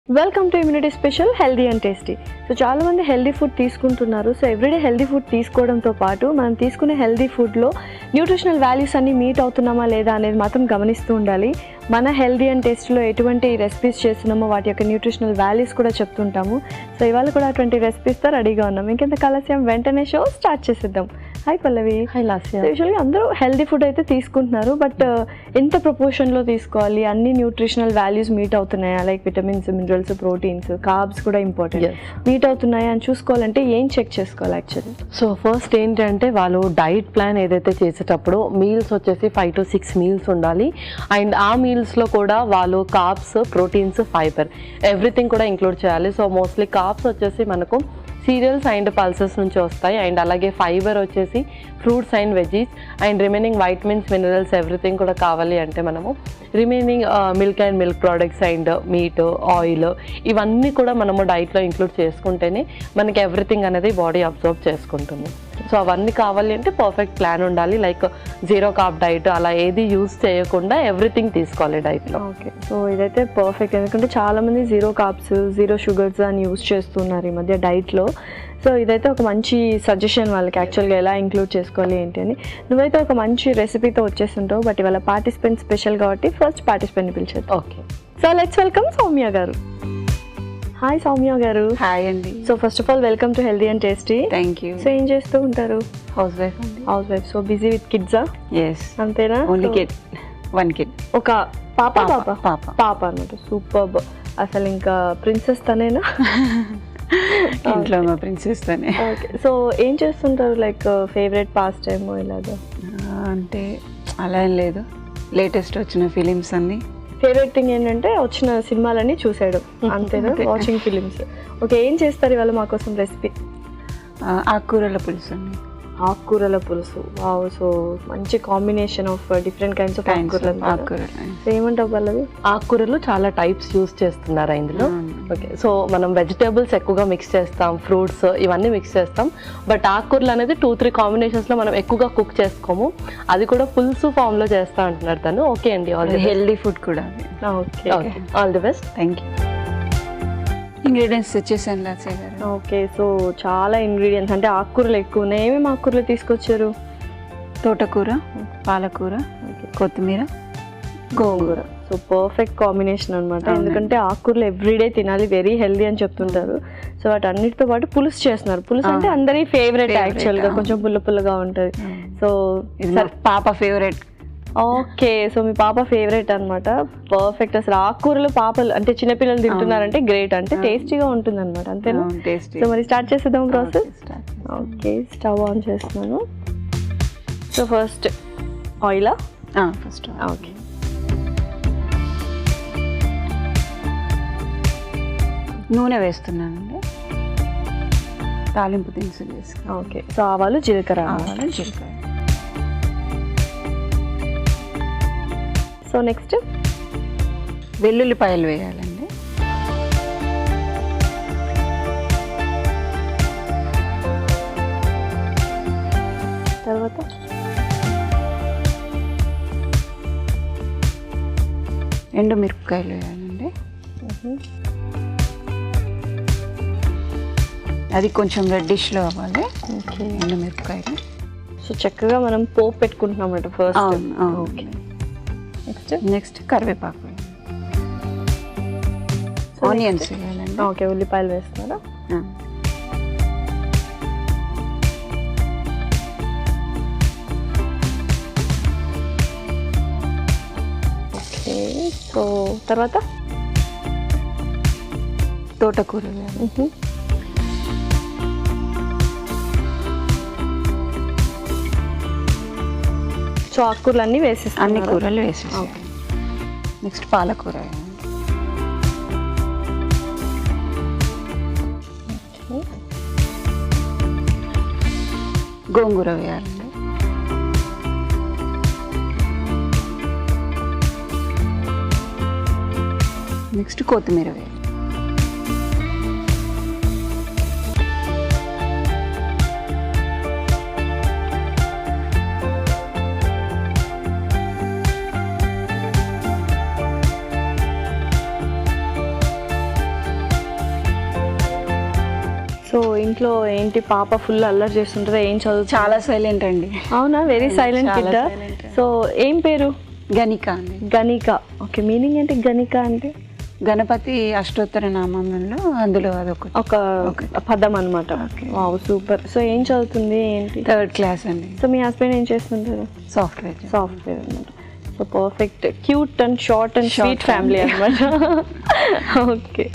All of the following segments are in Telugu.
Welcome to immunity special healthy and tasty. So చాలామంది హెల్దీ ఫుడ్ తీసుకుంటున్నారు. సో ఎవ్రీడే హెల్దీ ఫుడ్ తీసుకోవడంతో పాటు మనం తీసుకునే హెల్దీ ఫుడ్లో న్యూట్రిషనల్ వాల్యూస్ అన్నీ మీట్ అవుతున్నామా లేదా అనేది మాత్రం గమనిస్తూ ఉండాలి. మన హెల్దీ అండ్ టేస్టీలో ఎటువంటి రెసిపీస్ చేస్తున్నామో వాటి యొక్క న్యూట్రిషనల్ వాల్యూస్ కూడా చెప్తుంటాము. సో ఇవాళ కూడా అటువంటి రెసిపీస్తో రెడీగా ఉన్నాం. ఇంకెంత కలస్యం వెంటనే షో స్టార్ట్ చేసేద్దాం. హాయ్ పల్లవి. హాయ్ లాస్య. యూజువల్గా అందరూ హెల్దీ ఫుడ్ అయితే తీసుకుంటున్నారు, బట్ ఎంత ప్రపోర్షన్లో తీసుకోవాలి, అన్ని న్యూట్రిషనల్ వాల్యూస్ మీట్ అవుతున్నాయా, like vitamins, minerals, proteins, carbs కూడా ఇంపార్టెంట్, మీట్ అవుతున్నాయా అని చూసుకోవాలంటే ఏం చెక్ చేసుకోవాలి యాక్చువల్లీ? సో ఫస్ట్ ఏంటంటే వాళ్ళు డైట్ ప్లాన్ ఏదైతే చేసేటప్పుడు మీల్స్ వచ్చేసి 5 to 6 మీల్స్ ఉండాలి. అండ్ ఆ మీల్స్లో కూడా వాళ్ళు కార్బ్స్, ప్రోటీన్స్, ఫైబర్ ఎవ్రీథింగ్ కూడా ఇంక్లూడ్ చేయాలి. సో మోస్ట్లీ కార్బ్స్ వచ్చేసి మనకు సీరియల్స్ అండ్ పల్సెస్ నుంచి వస్తాయి. అండ్ అలాగే ఫైబర్ వచ్చేసి fruits and veggies, and remaining vitamins, minerals everything కూడా కావాలి అంటే మనము remaining milk and milk products and meet, oil ఇవన్నీ కూడా మనము డైట్లో ఇంక్లూడ్ చేసుకుంటేనే మనకి ఎవ్రీథింగ్ అనేది బాడీ అబ్జర్వ్ చేసుకుంటుంది. సో అవన్నీ కావాలి అంటే పర్ఫెక్ట్ ప్లాన్ ఉండాలి. లైక్ జీరో కార్బ్ డైట్ అలా ఏది యూస్ చేయకుండా ఎవ్రీథింగ్ తీసుకోవాలి డైట్లో. ఓకే, సో ఇదైతే పర్ఫెక్ట్. ఎందుకంటే చాలామంది జీరో కార్బ్స్, జీరో షుగర్స్ అని యూస్ చేస్తున్నారు ఈ మధ్య డైట్లో. సో ఇదైతే ఒక మంచి సజెషన్ వాళ్ళకి యాక్చువల్గా ఎలా ఇంక్లూడ్ చేసుకోవాలి ఏంటి అని. నువ్వైతే ఒక మంచి రెసిపీతో వచ్చేస్తుంటావు, బట్ ఇవాళ పార్టిసిపెంట్ స్పెషల్ కాబట్టి ఫస్ట్ పార్టిసిపెంట్ని పిలిచేది. Okay, so let's welcome Soumya garu. Hi Soumya garu. Hi అండి. So first of all welcome to healthy and tasty. Thank you. So ఏం చేస్తూ ఉంటారు? హౌస్ వైఫ్ అండి. Housewife. So busy with కిడ్సా? ఎస్, అంతేనా? Only kid, one kid. ఒక పాప పాప పాప పాప అన్నమాట. సూపర్. అసలు ఇంకా ప్రిన్సెస్ తనేనా? ఇంట్లో మా ప్రిన్సెస్ తనే. ఓకే, సో ఏం చేస్తుంటారు, లైక్ ఫేవరెట్ పాస్ టైమ్ ఇలాగా? అంటే అలా ఏం లేదు, లేటెస్ట్ వచ్చిన ఫిలిమ్స్ అన్ని. ఫేవరెట్ థింగ్ ఏంటంటే వచ్చిన సినిమాలన్నీ చూసాడు అంతేనా? Watching films. ఓకే, ఏం చేస్తారు ఇవాళ మా కోసం రెసిపీ? ఆకుకూరల పులుసు అండి. ఆకుకూరల పులుసు. వావ్, సో మంచి combination of different kinds of ఆకుకూరలు. ఏమంటావు పల్లవి? ఆకుకూరలు చాలా టైప్స్ యూస్ చేస్తున్నారు ఇందులో. ఓకే, సో మనం వెజిటేబుల్స్ ఎక్కువగా మిక్స్ చేస్తాం, ఫ్రూట్స్ ఇవన్నీ మిక్స్ చేస్తాం. బట్ ఆకుకూరలు అనేది 2-3 కాంబినేషన్స్లో మనం ఎక్కువగా కుక్ చేసుకోము. అది కూడా పులుసు ఫామ్లో చేస్తా అంటున్నారు తను. ఓకే అండి, ఆల్ హెల్దీ ఫుడ్ కూడా. Okay, all the best. Thank you. Ingredients తెచ్చేసాను లాస్య గారు. ఓకే, సో చాలా ఇంగ్రీడియంట్స్ అంటే ఆకుకూరలు ఎక్కువ ఉన్నాయి. ఏమేమి ఆకుకూరలు తీసుకొచ్చారు? తోటకూర, పాలకూర, కొత్తిమీర, గోంగూర. సో పర్ఫెక్ట్ కాంబినేషన్ అనమాట. ఎందుకంటే ఆకుకూరలు ఎవ్రీడే తినాలి, వెరీ హెల్దీ అని చెప్తుంటారు. సో వాటి అన్నిటితో పాటు పులుసు చేస్తున్నారు. పులుసు అంటే అందరి ఫేవరెట్ యాక్చువల్గా, కొంచెం పుల్ల పుల్లగా ఉంటుంది. సో పాప ఫేవరెట్. ఓకే, సో మీ పాప ఫేవరెట్ అనమాట. పర్ఫెక్ట్. అసలు ఆకుకూరలు పాపలు అంటే చిన్నపిల్లలు తింటున్నారంటే గ్రేట్, అంటే టేస్టీగా ఉంటుంది అనమాట. అంతేనా? సో మరి స్టార్ట్ చేసేద్దాం ప్రాసెస్. ఓకే, స్టవ్ ఆన్ చేస్తున్నాను. సో ఫస్ట్ ఆయిలా? ఫస్ట్ ఓకే, నూనె వేస్తున్నానండి. తాలింపు దినుసులు వేసుకున్నాను. ఓకే, సో ఆవాలు, జీలకర్ర. జీలకర్ర. సో నెక్స్ట్ వెల్లుల్లిపాయలు వేయాలండి. తర్వాత ఎండుమిరపకాయలు వేయాలండి. అది కొంచెం రెడ్డిష్లో అవ్వాలి. ఓకే, ఎండుమిరపకాయలు. సో చక్కగా మనం పోపు పెట్టుకుంటున్నాం అన్నమాట ఫస్ట్. ఓకే, నెక్స్ట్ కరివేపాకు, ఆనియన్స్ వేయాలండి. ఓకే, ఉల్లిపాయలు వేస్తున్నారా? ఓకే, సో తర్వాత తోటకూర వేయాలి. సో ఆకుకూరలు అన్నీ వేసేస్తాం. అన్ని కూరలు వేసేసి నెక్స్ట్ పాలకూర వేయాలి. గోంగూర వేయాలండి. నెక్స్ట్ కొత్తిమీర వేయాలి. సో ఇంట్లో ఏంటి పాప ఫుల్ అల్లరి చేస్తుంటారా, ఏం చదువు? చాలా సైలెంట్ అండి. అవునా, వెరీ సైలెంట్ కిడ్. సో ఏం పేరు? గణిక అండి. గణిక, ఓకే. మీనింగ్ ఏంటి గణిక అంటే? గణపతి అష్టోత్తర నామంలో అందులో అదొకటి ఒక పదం అనమాట. Wow, super. సో ఏం చదువుతుంది, ఏంటి? 3rd క్లాస్ అండి. సో మీ హస్బెండ్ ఏం చేస్తుంటారు? సాఫ్ట్వేర్ అనమాట. So perfect, cute and short and sweet family అనమాట. ఓకే.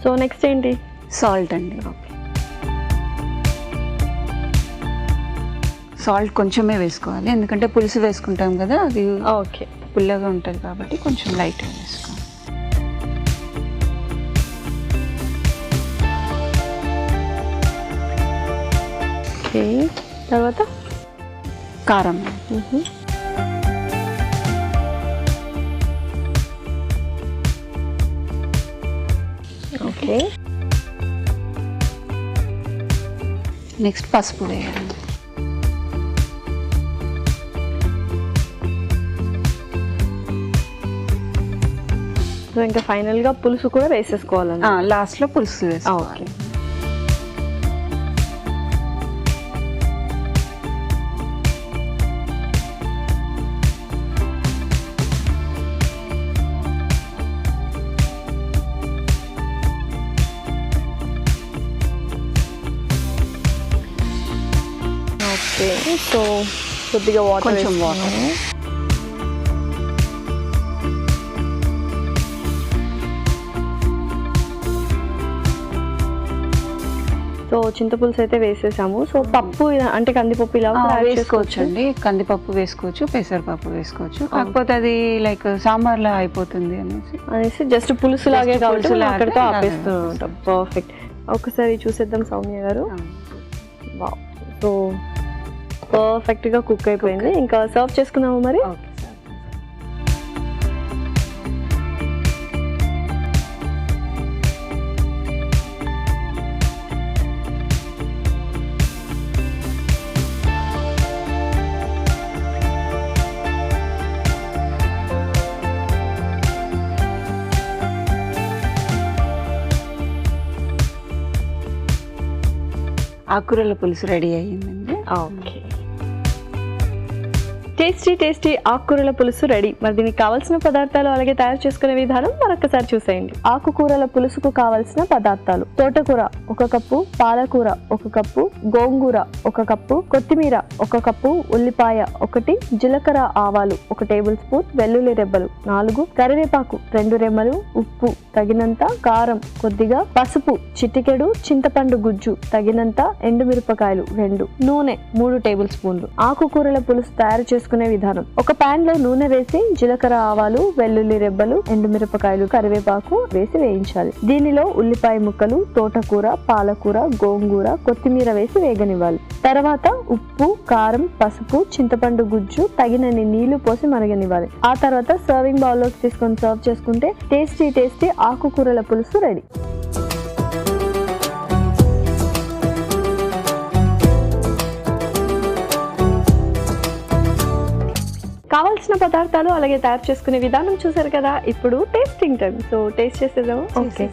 సో నెక్స్ట్ ఏంటి? సాల్ట్ అండి. సాల్ట్ కొంచెమే వేసుకోవాలి, ఎందుకంటే పులుసు వేసుకుంటాం కదా, అది ఓకే పుల్లగా ఉంటుంది కాబట్టి కొంచెం లైట్గా వేసుకోవాలి. ఓకే, తర్వాత కారం. ఓకే, నెక్స్ట్ పసుపు వేయాలి. సో ఇంకా ఫైనల్గా పులుసు కూడా వేసేసుకోవాలండి. లాస్ట్లో పులుసు వేసుకోవాలి. ఓకే. ఓకే, సో కొద్దిగా వాటర్, కొంచెం వాటర్. సో చింతపులుసు అయితే వేసేసాము. సో పప్పు అంటే కందిపప్పు ఇలా వేసుకోవచ్చు అండి. కందిపప్పు వేసుకోవచ్చు, పెసరపప్పు వేసుకోవచ్చు. కాకపోతే అది లైక్ సాంబార్లా అయిపోతుంది అనేసి జస్ట్ పులుసు లాగే కాబట్టి అక్కడితో ఆపేస్తూ ఉంటాం. పర్ఫెక్ట్. ఒకసారి చూసేద్దాం సౌమ్య గారు. సో పర్ఫెక్ట్గా కుక్ అయిపోయింది. ఇంకా సర్వ్ చేసుకుందాము మరి. ఆకుకూరల పులుసు రెడీ అయ్యిందండి. ఓకే, టేస్టీ ఆకుకూరల పులుసు రెడీ. మరి దీనికి కావాల్సిన పదార్థాలు అలాగే తయారు చేసుకునే విధానం మరొకసారి చూసేయండి. ఆకుకూరల పులుసుకు కావాల్సిన పదార్థాలు: తోటకూర 1 కప్పు, పాలకూర 1 కప్పు, గోంగూర 1 కప్పు, కొత్తిమీర 1 కప్పు, ఉల్లిపాయ 1, జీలకర్ర ఆవాలు 1 టేబుల్ స్పూన్, వెల్లుల్లి రెబ్బలు 4, కరివేపాకు 2 రెమ్మలు, ఉప్పు తగినంత, కారం కొద్దిగా, పసుపు చిటికెడు, చింతపండు గుజ్జు తగినంత, ఎండుమిరపకాయలు 2, నూనె 3 టేబుల్ స్పూన్లు. ఆకుకూరల పులుసు తయారు చేసుకునే విధానం: ఒక పాన్ లో నూనె వేసి జీలకర్ర ఆవాలు, వెల్లుల్లి రెబ్బలు, ఎండుమిరపకాయలు, కరివేపాకు వేసి వేయించాలి. దీనిలో ఉల్లిపాయ ముక్కలు, తోటకూర, పాలకూర, గోంగూర, కొత్తిమీర వేసి వేగనివ్వాలి. తర్వాత ఉప్పు, కారం, పసుపు, చింతపండు గుజ్జు తగినన్ని నీళ్లు పోసి మరగనివ్వాలి. ఆ తర్వాత సర్వింగ్ బౌల్ లోకి తీసుకొని సర్వ్ చేసుకుంటే టేస్టీ ఆకుకూరల పులుసు రెడీ. కావాల్సిన పదార్థాలు అలాగే తయారు చేసుకునే విధానం చూసారు కదా. ఇప్పుడు టేస్టింగ్ టైం. సో టేస్ట్ చేసేద్దాము. ఓకే,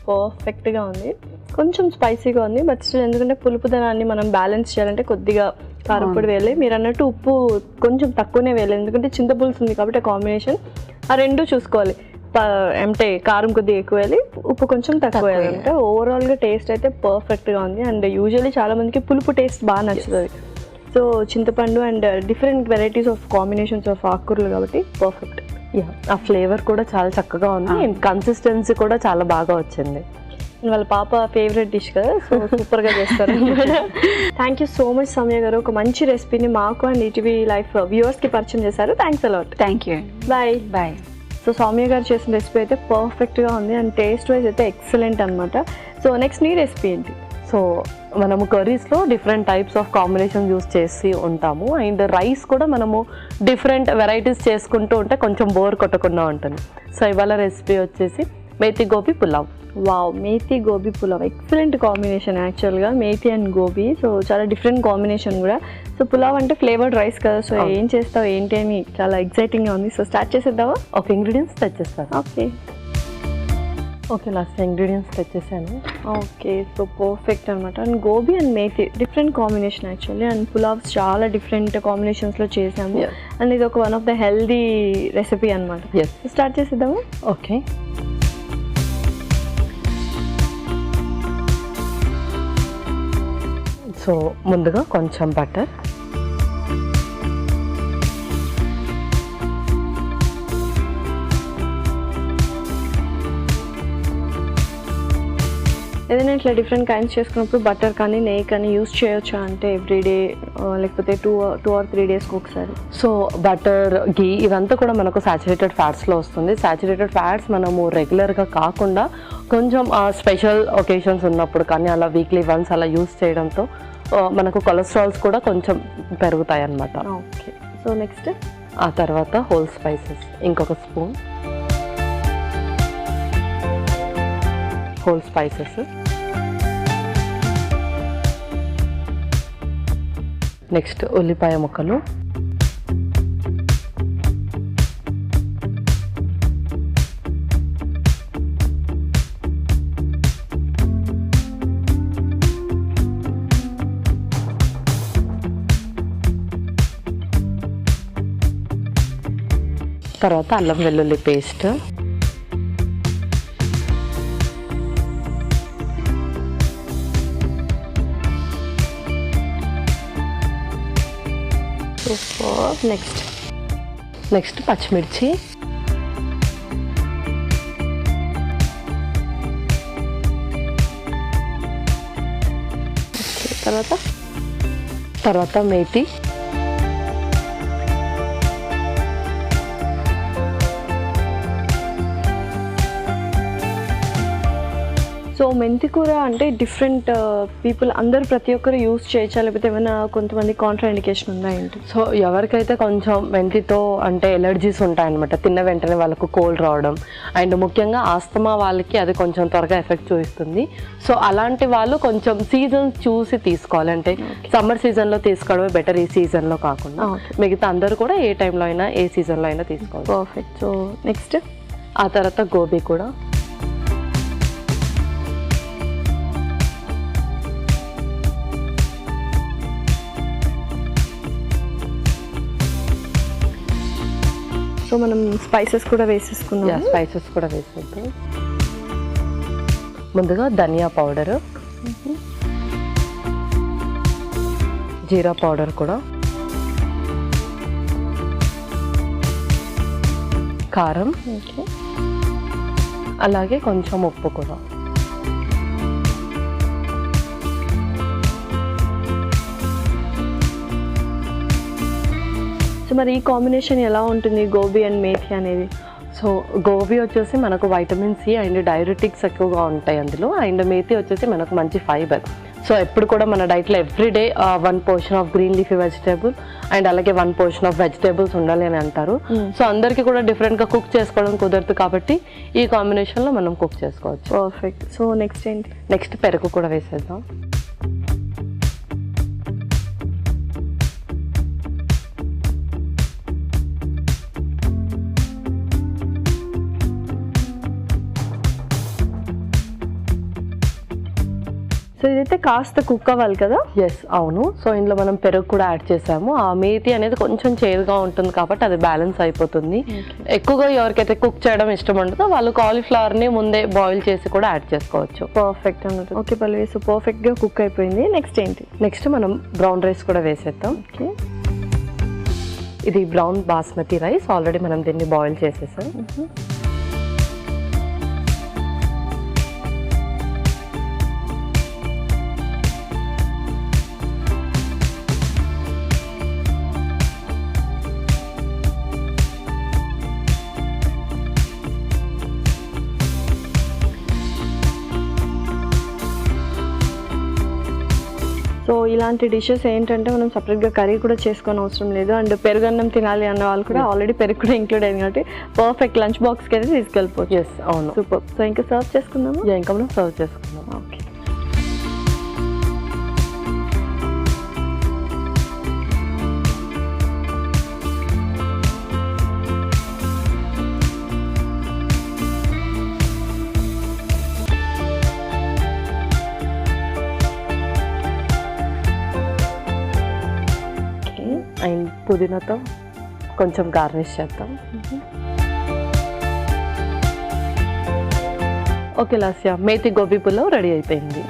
పర్ఫెక్ట్గా ఉంది. కొంచెం స్పైసీగా ఉంది, బట్ స్టిల్ ఎందుకంటే పులుపుదనాన్ని మనం బ్యాలెన్స్ చేయాలంటే కొద్దిగా కారపొడి వేయాలి. మీరు అన్నట్టు ఉప్పు కొంచెం తక్కువనే వేయాలి, ఎందుకంటే చింతపులుసు ఉంది కాబట్టి కాంబినేషన్ ఆ రెండు చూసుకోవాలి. అంటే కారం కొద్దిగా ఎక్కువ వేయాలి, ఉప్పు కొంచెం తక్కువ వేయాలి. అంటే ఓవరాల్గా టేస్ట్ అయితే పర్ఫెక్ట్గా ఉంది. అండ్ యూజువల్లీ చాలా మందికి పులుపు టేస్ట్ బాగా నచ్చుతుంది. సో చింతపండు and different varieties of combinations of ఆకుకూరలు కాబట్టి పర్ఫెక్ట్. ఆ ఫ్లేవర్ కూడా చాలా చక్కగా ఉంది. కన్సిస్టెన్సీ కూడా చాలా బాగా వచ్చింది. వాళ్ళ పాప ఫేవరెట్ డిష్ కదా, సో సూపర్గా చేస్తారు. Thank you so much Soumya గారు. ఒక మంచి రెసిపీని మాకు అండ్ ఈటీవీ లైఫ్ వ్యూవర్స్కి పరిచయం చేశారు. Thanks a lot. Thank you. Bye. So Soumya garu చేసిన రెసిపీ అయితే పర్ఫెక్ట్గా ఉంది అండ్ టేస్ట్ వైజ్ అయితే ఎక్సలెంట్ అనమాట. సో నెక్స్ట్ నీ రెసిపీ ఏంటి? సో మనము కర్రీస్లో different types of combination use చేసి ఉంటాము. అండ్ రైస్ కూడా మనము డిఫరెంట్ వెరైటీస్ చేసుకుంటూ ఉంటే కొంచెం బోర్ కొట్టకుండా ఉంటుంది. సో ఇవాళ రెసిపీ వచ్చేసి methi gobi pulao. Wow, methi gobi pulao excellent combination యాక్చువల్గా, మేతి అండ్ గోబీ. సో చాలా డిఫరెంట్ కాంబినేషన్ కూడా. సో పులావ్ అంటే ఫ్లేవర్డ్ రైస్ కదా, సో ఏం చేస్తావు ఏంటి అని చాలా ఎక్సైటింగ్గా ఉంది. సో స్టార్ట్ చేసేద్దామా? ఒక ఇంగ్రీడియంట్స్ తెచ్చేస్తాను. ఓకే లాస్ట్ ఇంగ్రీడియంట్స్ తెచ్చేసాను. ఓకే, సో పర్ఫెక్ట్ అనమాట. And gobi and methi different combination actually. And pulaos చాలా డిఫరెంట్ కాంబినేషన్స్లో చేసాము. అండ్ ఇది ఒక one of the healthy recipe అనమాట. స్టార్ట్ చేసేద్దాము. ఓకే, సో ముందుగా కొంచెం బటర్, ఏదైనా ఇట్లా డిఫరెంట్ కైండ్స్ చేసుకున్నప్పుడు బటర్ కానీ నెయ్యి కానీ యూస్ చేయొచ్చా అంటే ఎవ్రీడే, లేకపోతే టూ ఆర్ 3 డేస్కి ఒకసారి? సో బటర్, ఘీ ఇదంతా కూడా మనకు సాచురేటెడ్ ఫ్యాట్స్లో వస్తుంది. సాచురేటెడ్ ఫ్యాట్స్ మనము రెగ్యులర్గా కాకుండా కొంచెం స్పెషల్ ఒకేషన్స్ ఉన్నప్పుడు కానీ అలా వీక్లీ వన్స్ అలా యూస్ చేయడంతో మనకు కొలెస్ట్రాల్స్ కూడా కొంచెం పెరుగుతాయి అన్నమాట. ఓకే, సో నెక్స్ట్ ఆ తర్వాత హోల్ స్పైసెస్ ఇంకొక స్పూన్, హోల్ స్పైసెస్. నెక్స్ట్ ఉల్లిపాయ ముక్కలు, తర్వాత అల్లం వెల్లుల్లి పేస్ట్, నెక్స్ట్ పచ్చిమిర్చి, తర్వాత మేతి, సో మెంతి కూర అంటే డిఫరెంట్ పీపుల్ అందరూ ప్రతి ఒక్కరు యూస్ చేయొచ్చా, లేకపోతే ఏమైనా కొంతమంది కాంట్రా ఇండికేషన్ ఉందా ఏంటి? సో ఎవరికైతే కొంచెం మెంతితో అంటే ఎలర్జీస్ ఉంటాయన్నమాట, తిన్న వెంటనే వాళ్ళకు కోల్డ్ రావడం, అండ్ ముఖ్యంగా ఆస్తమా వాళ్ళకి అది కొంచెం త్వరగా ఎఫెక్ట్ చూపిస్తుంది. సో అలాంటి వాళ్ళు కొంచెం సీజన్స్ చూసి తీసుకోవాలి. అంటే సమ్మర్ సీజన్లో తీసుకోవడమే బెటర్, ఈ సీజన్లో కాకుండా. మిగతా అందరూ కూడా ఏ టైంలో అయినా ఏ సీజన్లో అయినా తీసుకోవాలి. పర్ఫెక్ట్. సో నెక్స్ట్ ఆ తర్వాత గోబీ కూడా. సో మనం స్పైసెస్ కూడా వేసేసుకున్నాం. స్పైసెస్ కూడా వేసేద్దాం. ముందుగా ధనియా పౌడరు, జీరా పౌడర్ కూడా, కారం, అలాగే కొంచెం ఉప్పు కూడా. సో మరి ఈ కాంబినేషన్ ఎలా ఉంటుంది గోబీ అండ్ మేథి అనేది? సో గోబీ వచ్చేసి మనకు వైటమిన్ సి అండ్ డైరెటిక్స్ ఎక్కువగా ఉంటాయి అందులో. అండ్ మేథి వచ్చేసి మనకు మంచి ఫైబర్. సో ఎప్పుడు కూడా మన డైట్లో everyday 1 portion of green leafy vegetable and అలాగే 1 పోర్షన్ ఆఫ్ వెజిటేబుల్స్ ఉండాలి అని అంటారు. సో అందరికీ కూడా డిఫరెంట్గా కుక్ చేసుకోవడం కుదరదు కాబట్టి ఈ కాంబినేషన్లో మనం కుక్ చేసుకోవచ్చు. పర్ఫెక్ట్. సో నెక్స్ట్ ఏంటి? నెక్స్ట్ పెరుగు కూడా వేసేద్దాం. సో ఇదైతే కాస్త కుక్ అవ్వాలి కదా? ఎస్, అవును. సో ఇందులో మనం పెరుగు కూడా యాడ్ చేసాము. ఆ మేతి అనేది కొంచెం చేదుగా ఉంటుంది కాబట్టి అది బ్యాలెన్స్ అయిపోతుంది. ఎక్కువగా ఎవరికైతే కుక్ చేయడం ఇష్టం ఉంటుందో వాళ్ళు కాలీఫ్లవర్ని ముందే బాయిల్ చేసి కూడా యాడ్ చేసుకోవచ్చు. పర్ఫెక్ట్ అన్నట్టు. ఓకే పల్లవి, సో పర్ఫెక్ట్గా కుక్ అయిపోయింది. నెక్స్ట్ ఏంటి? నెక్స్ట్ మనం బ్రౌన్ రైస్ కూడా వేసేద్దాం. ఓకే, ఇది బ్రౌన్ బాస్మతి రైస్. ఆల్రెడీ మనం దీన్ని బాయిల్ చేసేసాం. సో ఇలాంటి డిషెస్ ఏంటంటే మనం సపరేట్గా కర్రీ కూడా చేసుకొని అవసరం లేదు. అండ్ పెరుగన్నం తినాలి అన్న వాళ్ళు కూడా ఆల్రెడీ పెరుగు కూడా ఇంక్లూడ్ అయింది కాబట్టి పర్ఫెక్ట్ లంచ్ బాక్స్కి అయితే తీసుకెళ్ళిపోవచ్చు. ఎస్, అవును. సూపర్. సో ఇంకా సర్వ్ చేసుకుందాము. ఇంకా మనం సర్వ్ చేసుకుందాం. ఓకే. అండ్ పుదీనాతో కొంచెం గార్నిష్ చేద్దాం. ఓకే లాస్య, మేతి గోబీ పులావ్ రెడీ అయిపోయింది.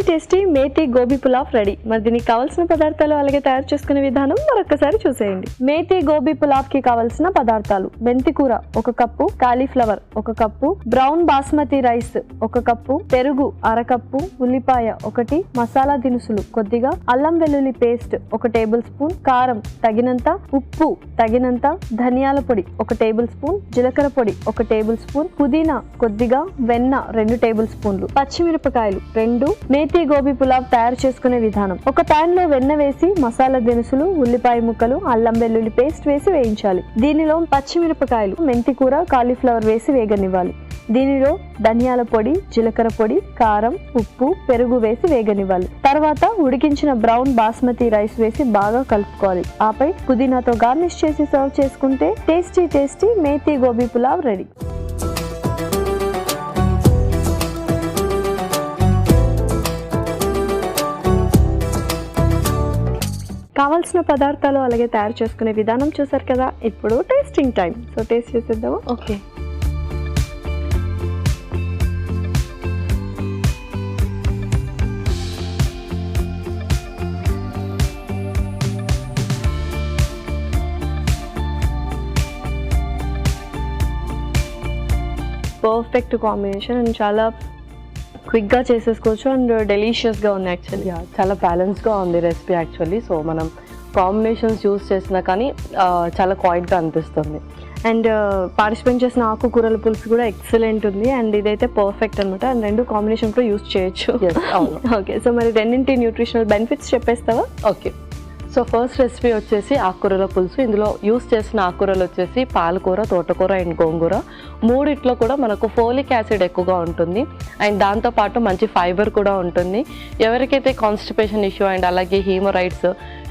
Tasty methi gobi pulao ready. మరి దీనికి కావాల్సిన పదార్థాలు అలాగే తయారు చేసుకునే విధానం మరొకసారి చూసేయండి. మేతి గోబీ పులావ్ కి కావాల్సిన పదార్థాలు: మెంతి కూర 1 cup, cauliflower 1 cup, brown basmati rice 1 cup, పెరుగు 1/2 కప్పు, ఉల్లిపాయ 1, మసాలా దినుసులు కొద్దిగా, అల్లం వెల్లుల్లి పేస్ట్ 1 టేబుల్ స్పూన్, కారం తగినంత, ఉప్పు తగినంత, ధనియాల పొడి 1 టేబుల్ స్పూన్, జీలకర్ర పొడి 1 టేబుల్ స్పూన్, పుదీనా కొద్దిగా, వెన్న 2 టేబుల్ స్పూన్లు, పచ్చిమిరపకాయలు 2. మేతి గోబీ పులావ్ తయారు చేసుకునే విధానం: ఒక ప్యాన్ లో వెన్న వేసి మసాలా దినుసులు, ఉల్లిపాయ ముక్కలు, అల్లం వెల్లుల్లి పేస్ట్ వేసి వేయించాలి. దీనిలో పచ్చిమిరపకాయలు, మెంతి కూర, కాలీఫ్లవర్ వేసి వేగనివ్వాలి. దీనిలో ధనియాల పొడి, జీలకర్ర పొడి, కారం, ఉప్పు, పెరుగు వేసి వేగనివ్వాలి. తర్వాత ఉడికించిన బ్రౌన్ బాస్మతి రైస్ వేసి బాగా కలుపుకోవాలి. ఆపై పుదీనాతో గార్నిష్ చేసి సర్వ్ చేసుకుంటే టేస్టీ మేతి గోబీ పులావ్ రెడీ. కావాల్సిన పదార్థాలు అలాగే తయారు చేసుకునే విధానం చూసారు కదా. ఇప్పుడు టేస్టింగ్ టైం. సో టేస్ట్ చేసేద్దామా? ఓకే. పర్ఫెక్ట్ కాంబినేషన్ అండ్ చాలా క్విక్గా చేసేసుకోవచ్చు అండ్ డెలీషియస్గా ఉంది యాక్చువల్లీ. చాలా బ్యాలెన్స్గా ఉంది రెసిపీ యాక్చువల్లీ. సో మనం కాంబినేషన్స్ యూస్ చేసినా కానీ చాలా క్వైట్గా అనిపిస్తుంది. అండ్ పార్టిసిపేట్ చేసిన ఆకుకూరల పులుసు కూడా ఎక్సలెంట్ ఉంది అండ్ ఇదైతే పర్ఫెక్ట్ అనమాట. అండ్ 2 కాంబినేషన్ కూడా యూస్ చేయొచ్చు. అవును. ఓకే. సో మరి రెండింటి న్యూట్రిషనల్ బెనిఫిట్స్ చెప్పేస్తావా? ఓకే. సో ఫస్ట్ రెసిపీ వచ్చేసి ఆకుకూరల పులుసు. ఇందులో యూస్ చేసిన ఆకుకూరలు వచ్చేసి పాలకూర, తోటకూర అండ్ గోంగూర. మూడిట్లో కూడా మనకు ఫోలిక్ యాసిడ్ ఎక్కువగా ఉంటుంది అండ్ దాంతోపాటు మంచి ఫైబర్ కూడా ఉంటుంది. ఎవరికైతే కాన్స్టిపేషన్ ఇష్యూ అండ్ అలాగే హీమోరైడ్స్,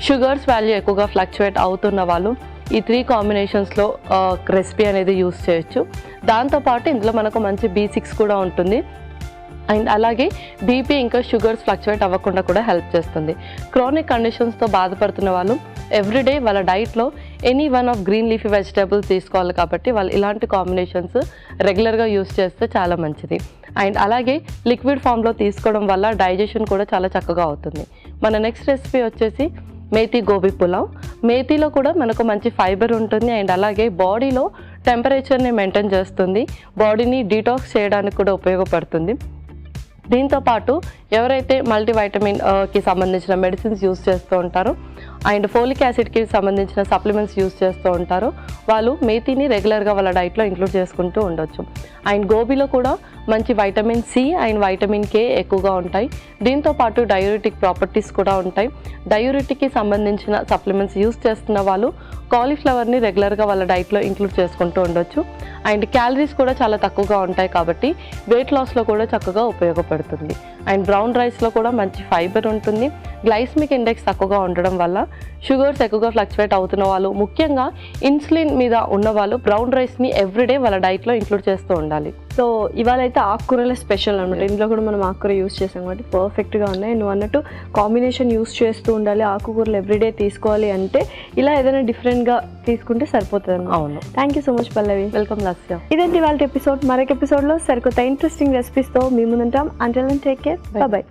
షుగర్స్ వాల్యూ ఎక్కువగా ఫ్లక్చువేట్ అవుతున్న వాళ్ళు ఈ 3 కాంబినేషన్స్లో రెసిపీ అనేది యూస్ చేయొచ్చు. దాంతోపాటు ఇందులో మనకు మంచి B6 కూడా ఉంటుంది అండ్ అలాగే బీపీ ఇంకా షుగర్స్ ఫ్లక్చువేట్ అవ్వకుండా కూడా హెల్ప్ చేస్తుంది. క్రానిక్ కండిషన్స్తో బాధపడుతున్న వాళ్ళు ఎవ్రీడే వాళ్ళ డైట్లో any one of green leafy vegetables తీసుకోవాలి కాబట్టి వాళ్ళు ఇలాంటి కాంబినేషన్స్ రెగ్యులర్గా యూస్ చేస్తే చాలా మంచిది. అండ్ అలాగే లిక్విడ్ ఫామ్లో తీసుకోవడం వల్ల డైజెషన్ కూడా చాలా చక్కగా అవుతుంది. మన నెక్స్ట్ రెసిపీ వచ్చేసి మేతి గోబీ పులావ్. మేతిలో కూడా మనకు మంచి ఫైబర్ ఉంటుంది అండ్ అలాగే బాడీలో టెంపరేచర్ని మెయింటైన్ చేస్తుంది, బాడీని డీటాక్స్ చేయడానికి కూడా ఉపయోగపడుతుంది. దీంతోపాటు ఎవరైతే మల్టీవైటమిన్కి సంబంధించిన మెడిసిన్స్ యూస్ చేస్తూ ఉంటారో అండ్ ఫోలిక్ యాసిడ్కి సంబంధించిన సప్లిమెంట్స్ యూస్ చేస్తూ ఉంటారో వాళ్ళు మేతిని రెగ్యులర్గా వాళ్ళ డైట్లో ఇంక్లూడ్ చేసుకుంటూ ఉండొచ్చు. అండ్ గోబీలో కూడా మంచి vitamin C and vitamin K ఎక్కువగా ఉంటాయి. దీంతోపాటు డయూరిటిక్ ప్రాపర్టీస్ కూడా ఉంటాయి. డయూరిటిక్కి సంబంధించిన సప్లిమెంట్స్ యూస్ చేస్తున్న వాళ్ళు కాలీఫ్లవర్ని రెగ్యులర్గా వాళ్ళ డైట్లో ఇంక్లూడ్ చేసుకుంటూ ఉండొచ్చు. అండ్ క్యాలరీస్ కూడా చాలా తక్కువగా ఉంటాయి కాబట్టి వెయిట్ లాస్లో కూడా చక్కగా ఉపయోగపడుతుంది. అండ్ బ్రౌన్ రైస్లో కూడా మంచి ఫైబర్ ఉంటుంది. గ్లైసమిక్ ఇండెక్స్ తక్కువగా ఉండడం వల్ల షుగర్స్ ఎక్కువగా ఫ్లక్చువేట్ అవుతున్న వాళ్ళు, ముఖ్యంగా ఇన్సులిన్ మీద ఉన్న వాళ్ళు బ్రౌన్ రైస్ని ఎవ్రీడే వాళ్ళ డైట్లో ఇంక్లూడ్ చేస్తూ ఉండాలి. సో ఇవాళ అయితే ఆకుకూరల స్పెషల్ అనమాట. ఇందులో కూడా మనం ఆకుకూర యూస్ చేసాం కాబట్టి పర్ఫెక్ట్గా ఉన్నాయి. నువ్వు అన్నట్టు కాంబినేషన్ యూస్ చేస్తూ ఉండాలి. ఆకుకూరలు ఎవ్రీడే తీసుకోవాలి అంటే ఇలా ఏదైనా డిఫరెంట్గా తీసుకుంటే సరిపోతుంది. అవును. Thank you so much Pallavi. Welcome Lasya. ఇదేంటి వాళ్ళ ఎపిసోడ్. మరొక ఎపిసోడ్లో సరికొత్త ఇంట్రెస్టింగ్ రెసిపీస్తో మీ ముందుంటాం. Until then take care. Bye by.